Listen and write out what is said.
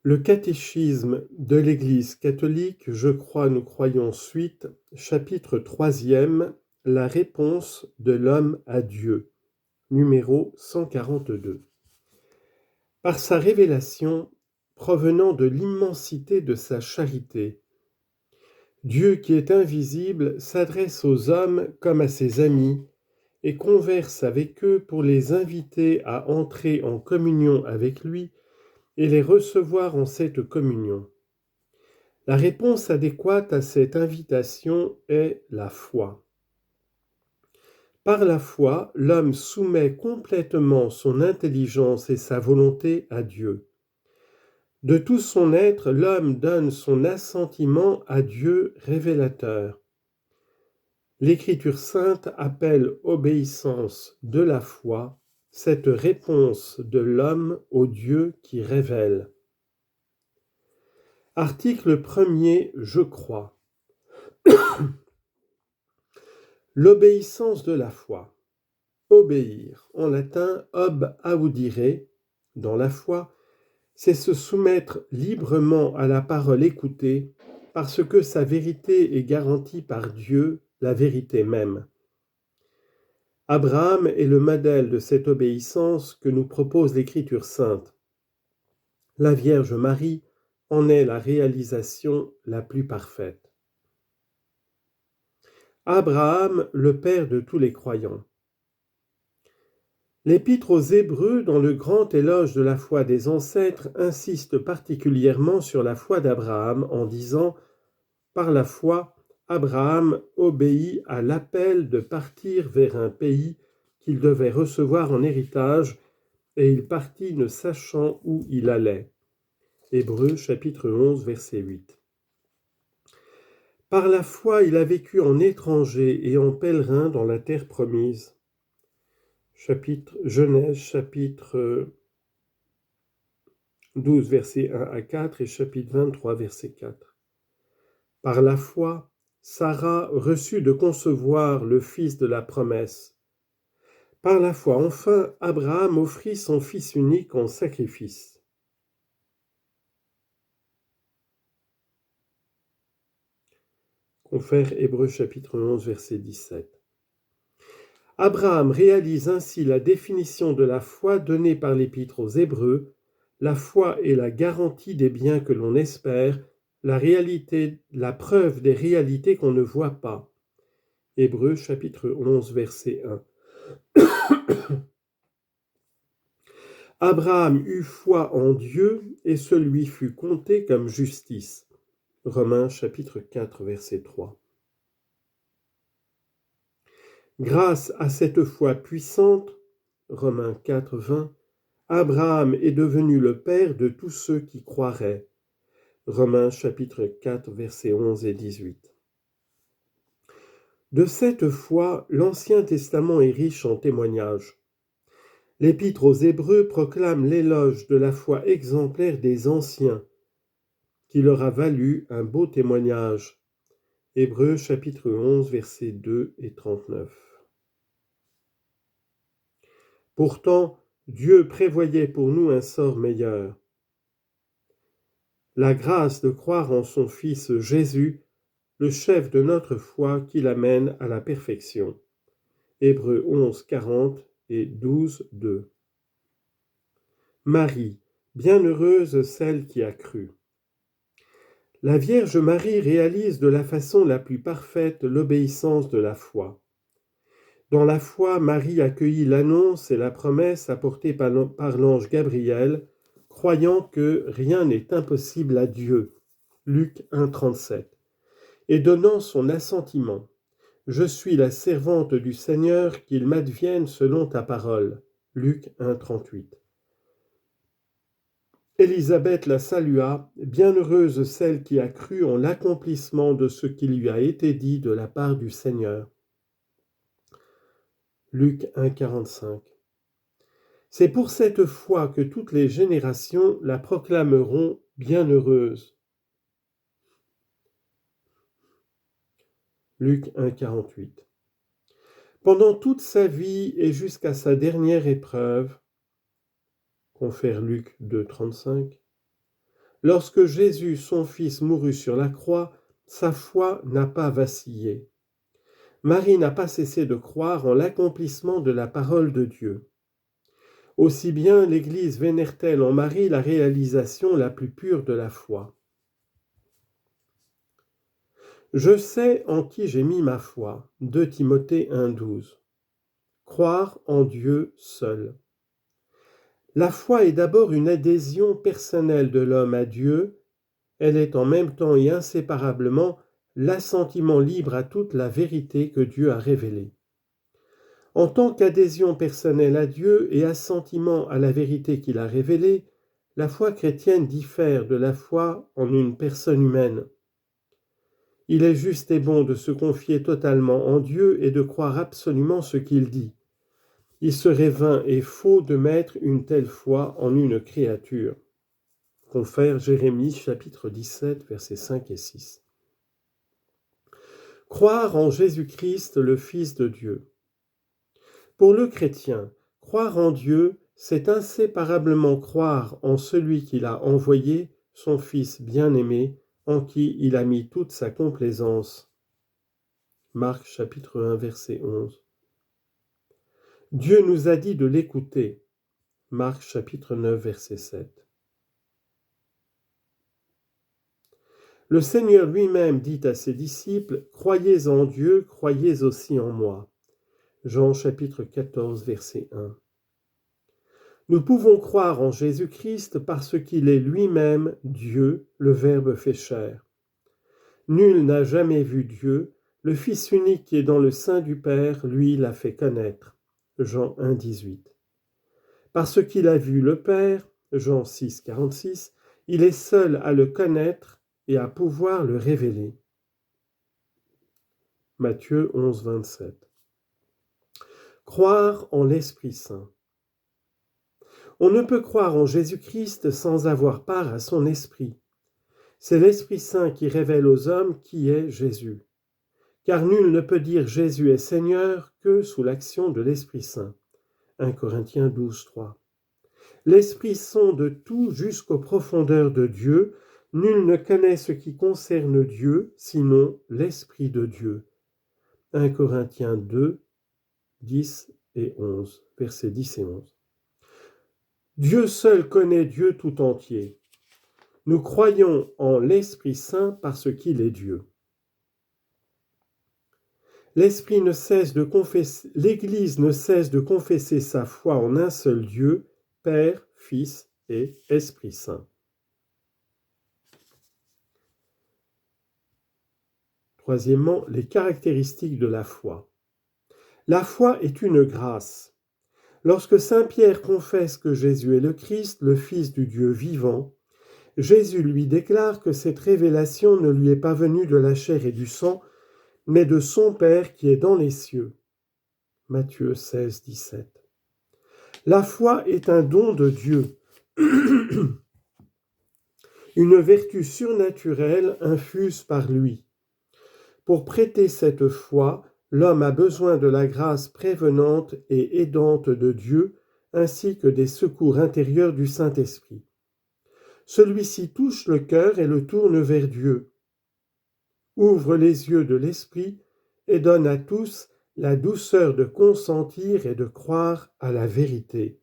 Le catéchisme de l'Église catholique, je crois, nous croyons suite, chapitre 3e, la réponse de l'homme à Dieu, numéro 142. Par sa révélation, provenant de l'immensité de sa charité, Dieu qui est invisible s'adresse aux hommes comme à ses amis et converse avec eux pour les inviter à entrer en communion avec lui et les recevoir en cette communion. La réponse adéquate à cette invitation est la foi. Par la foi, l'homme soumet complètement son intelligence et sa volonté à Dieu. De tout son être, l'homme donne son assentiment à Dieu révélateur. L'Écriture sainte appelle obéissance de la foi, cette réponse de l'homme au Dieu qui révèle. Article 1er, je crois. L'obéissance de la foi. Obéir, en latin ob audire, dans la foi, c'est se soumettre librement à la parole écoutée, parce que sa vérité est garantie par Dieu, la vérité même. Abraham est le modèle de cette obéissance que nous propose l'Écriture sainte. La Vierge Marie en est la réalisation la plus parfaite. Abraham, le père de tous les croyants. L'Épître aux Hébreux, dans le grand éloge de la foi des ancêtres, insiste particulièrement sur la foi d'Abraham en disant « Par la foi, Abraham obéit à l'appel de partir vers un pays qu'il devait recevoir en héritage, et il partit ne sachant où il allait. » Hébreux chapitre 11, verset 8. Par la foi, il a vécu en étranger et en pèlerin dans la terre promise. Genèse chapitre 12, versets 1 à 4 et chapitre 23, verset 4. Par la foi, Sarah reçut de concevoir le fils de la promesse. Par la foi, enfin, Abraham offrit son fils unique en sacrifice. Confère Hébreux chapitre 11, verset 17. Abraham réalise ainsi la définition de la foi donnée par l'Épître aux Hébreux. La foi est la garantie des biens que l'on espère, la preuve des réalités qu'on ne voit pas. Hébreux chapitre 11, verset 1. Abraham eut foi en Dieu et ce lui fut compté comme justice. Romains chapitre 4, verset 3. Grâce à cette foi puissante, Romains 4, 20, Abraham est devenu le père de tous ceux qui croiraient. Romains chapitre 4, versets 11 et 18. De cette foi, l'Ancien Testament est riche en témoignages. L'Épître aux Hébreux proclame l'éloge de la foi exemplaire des anciens, qui leur a valu un beau témoignage. Hébreux chapitre 11, versets 2 et 39. Pourtant, Dieu prévoyait pour nous un sort meilleur. La grâce de croire en son Fils Jésus, le chef de notre foi qui l'amène à la perfection. Hébreux 11, 40 et 12, 2. Marie, bienheureuse celle qui a cru. La Vierge Marie réalise de la façon la plus parfaite l'obéissance de la foi. Dans la foi, Marie accueillit l'annonce et la promesse apportée par l'ange Gabriel, croyant que rien n'est impossible à Dieu. Luc 1, 37. Et donnant son assentiment. Je suis la servante du Seigneur, qu'il m'advienne selon ta parole. Luc 1, 38. Élisabeth la salua, bienheureuse celle qui a cru en l'accomplissement de ce qui lui a été dit de la part du Seigneur. Luc 1, 45. C'est pour cette foi que toutes les générations la proclameront bienheureuse. Luc 1, 48. Pendant toute sa vie et jusqu'à sa dernière épreuve, confère Luc 2, 35, Lorsque Jésus, son Fils, mourut sur la croix, sa foi n'a pas vacillé. Marie n'a pas cessé de croire en l'accomplissement de la parole de Dieu. Aussi bien l'Église vénère-t-elle en Marie la réalisation la plus pure de la foi. Je sais en qui j'ai mis ma foi. 2 Timothée 1,12. Croire en Dieu seul. La foi est d'abord une adhésion personnelle de l'homme à Dieu. Elle est en même temps et inséparablement l'assentiment libre à toute la vérité que Dieu a révélée. En tant qu'adhésion personnelle à Dieu et assentiment à la vérité qu'il a révélée, la foi chrétienne diffère de la foi en une personne humaine. Il est juste et bon de se confier totalement en Dieu et de croire absolument ce qu'il dit. Il serait vain et faux de mettre une telle foi en une créature. Confère Jérémie chapitre 17 versets 5 et 6. Croire en Jésus-Christ le Fils de Dieu. Pour le chrétien, croire en Dieu, c'est inséparablement croire en celui qu'il a envoyé, son Fils bien-aimé, en qui il a mis toute sa complaisance. Marc chapitre 1 verset 11. Dieu nous a dit de l'écouter. Marc chapitre 9 verset 7. Le Seigneur lui-même dit à ses disciples, « Croyez en Dieu, croyez aussi en moi. » Jean chapitre 14 verset 1. Nous pouvons croire en Jésus-Christ parce qu'il est lui-même Dieu, le Verbe fait chair. Nul n'a jamais vu Dieu, le Fils unique qui est dans le sein du Père, lui l'a fait connaître. Jean 1, 18. Parce qu'il a vu le Père, Jean 6, 46, il est seul à le connaître et à pouvoir le révéler. Matthieu 11, 27. Croire en l'Esprit Saint. On ne peut croire en Jésus-Christ sans avoir part à son esprit. C'est l'Esprit Saint qui révèle aux hommes qui est Jésus. Car nul ne peut dire Jésus est Seigneur que sous l'action de l'Esprit Saint. 1 Corinthiens 12, 3. L'Esprit sonde tout jusqu'aux profondeurs de Dieu. Nul ne connaît ce qui concerne Dieu, sinon l'Esprit de Dieu. 1 Corinthiens 2, 10 et 11, versets 10 et 11. Dieu seul connaît Dieu tout entier. Nous croyons en l'Esprit Saint parce qu'il est Dieu. L'Église ne cesse de confesser sa foi en un seul Dieu, Père, Fils et Esprit Saint. Troisièmement, les caractéristiques de la foi. La foi est une grâce. Lorsque saint Pierre confesse que Jésus est le Christ, le Fils du Dieu vivant, Jésus lui déclare que cette révélation ne lui est pas venue de la chair et du sang, mais de son Père qui est dans les cieux. Matthieu 16, 17. La foi est un don de Dieu, une vertu surnaturelle infuse par lui. Pour prêter cette foi, l'homme a besoin de la grâce prévenante et aidante de Dieu, ainsi que des secours intérieurs du Saint-Esprit. Celui-ci touche le cœur et le tourne vers Dieu, ouvre les yeux de l'esprit et donne à tous la douceur de consentir et de croire à la vérité.